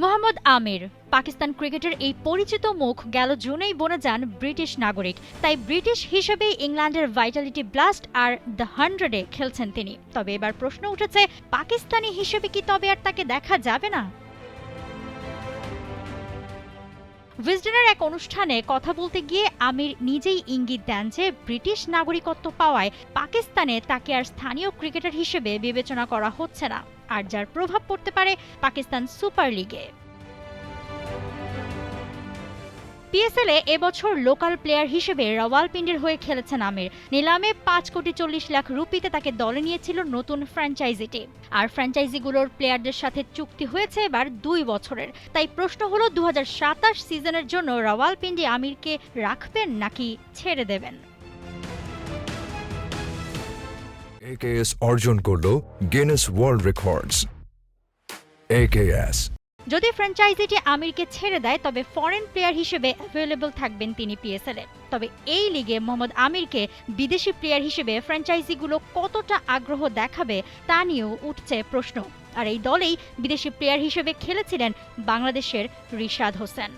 মোহাম্মদ আমির পাকিস্তান ক্রিকেটের এই পরিচিত মুখ গেল জুনেই বনে যান ব্রিটিশ নাগরিক। তাই ব্রিটিশ হিসেবেই ইংল্যান্ডের ভাইটালিটি ব্লাস্ট আর দ্য 100-এ খেলছেন তিনি। তবে এবার প্রশ্ন উঠেছে, পাকিস্তানি হিসেবে কি তবে আর তাকে দেখা যাবে না? উইজডেনের এক অনুষ্ঠানে কথা বলতে গিয়ে আমির নিজেই ইঙ্গিত দেন যে ব্রিটিশ নাগরিকত্ব পাওয়ায় পাকিস্তানে তাকে আর স্থানীয় ক্রিকেটার হিসেবে বিবেচনা করা হচ্ছে না, আর যার প্রভাব পড়তে পারে পাকিস্তান সুপার লিগে। পিএসএল এ এবছর লোকাল প্লেয়ার হিসেবে রাওয়ালপিন্ডির হয়ে খেলেছেন আমির। নিলামে ৫,৪০,০০,০০০ রুপিতে তাকে দলে নিয়েছিল নতুন ফ্র্যাঞ্চাইজিটি। আর ফ্র্যাঞ্চাইজিগুলোর প্লেয়ারদের সাথে চুক্তি হয়েছে এবার ২ বছরের। তাই প্রশ্ন হলো ২০২৭ সিজনের জন্য রাওয়ালপিন্ডি আমিরকে রাখবেন নাকি ছেড়ে দেবেন। AKS অর্জন করল গিনেস ওয়ার্ল্ড রেকর্ডস। AKS যদি ফ্র্যাঞ্চাইজিটি আমিরকে ছেড়ে দেয় তবে ফরেন প্লেয়ার হিসেবে অ্যাভেলেবল থাকবেন তিনি পিএসএল-এ। তবে এই লিগে মোহাম্মদ আমিরকে বিদেশি প্লেয়ার হিসেবে ফ্র্যাঞ্চাইজিগুলো কতটা আগ্রহ দেখাবে তা নিয়েও উঠছে প্রশ্ন। আর এই দলেই বিদেশি প্লেয়ার হিসেবে খেলেছিলেন বাংলাদেশের রিশাদ হোসেন।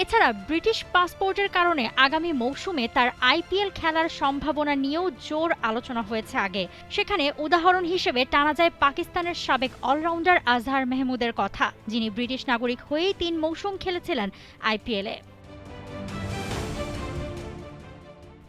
এছাড়া ব্রিটিশ পাসপোর্টের কারণে আগামী মৌসুমে তার আইপিএল খেলার সম্ভাবনা নিয়েও জোর আলোচনা হয়েছে আগে। সেখানে উদাহরণ হিসেবে টানা যায় পাকিস্তানের সাবেক অলরাউন্ডার আজহার মেহমুদের কথা, যিনি ব্রিটিশ নাগরিক হয়েই ৩ মৌসুম খেলেছিলেন আইপিএলে।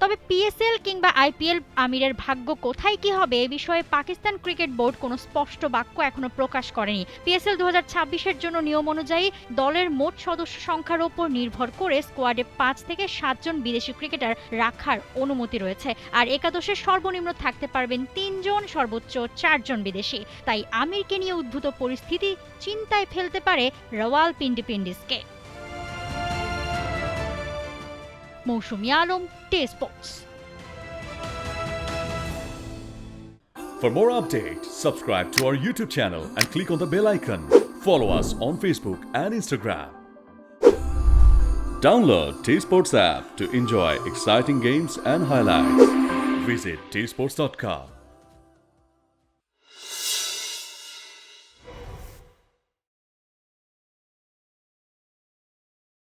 তবে পিএসএল কিংবা আইপিএল আমিরের ভাগ্য কোথায় কি হবে এ বিষয়ে পাকিস্তান ক্রিকেট বোর্ড কোনো স্পষ্ট বাক্য এখনো প্রকাশ করেনি। পিএসএল ২০২৬-এর জন্য নিয়ম অনুযায়ী দলের মোট সদস্য সংখ্যার ওপর নির্ভর করে স্কোয়াডে ৫ থেকে ৭ জন বিদেশি ক্রিকেটার রাখার অনুমতি রয়েছে। আর একাদশে সর্বনিম্ন থাকতে পারবেন ৩ জন, সর্বোচ্চ ৪ জন বিদেশি। তাই আমিরকে নিয়ে উদ্ভূত পরিস্থিতি চিন্তায় ফেলতে পারে রাওয়ালপিন্ডিকে। মৌসুমী Alam, T Sports. For more updates, subscribe to our YouTube channel and click on the bell icon. Follow us on Facebook and Instagram. Download T Sports app to enjoy exciting games and highlights. Visit tsports.com.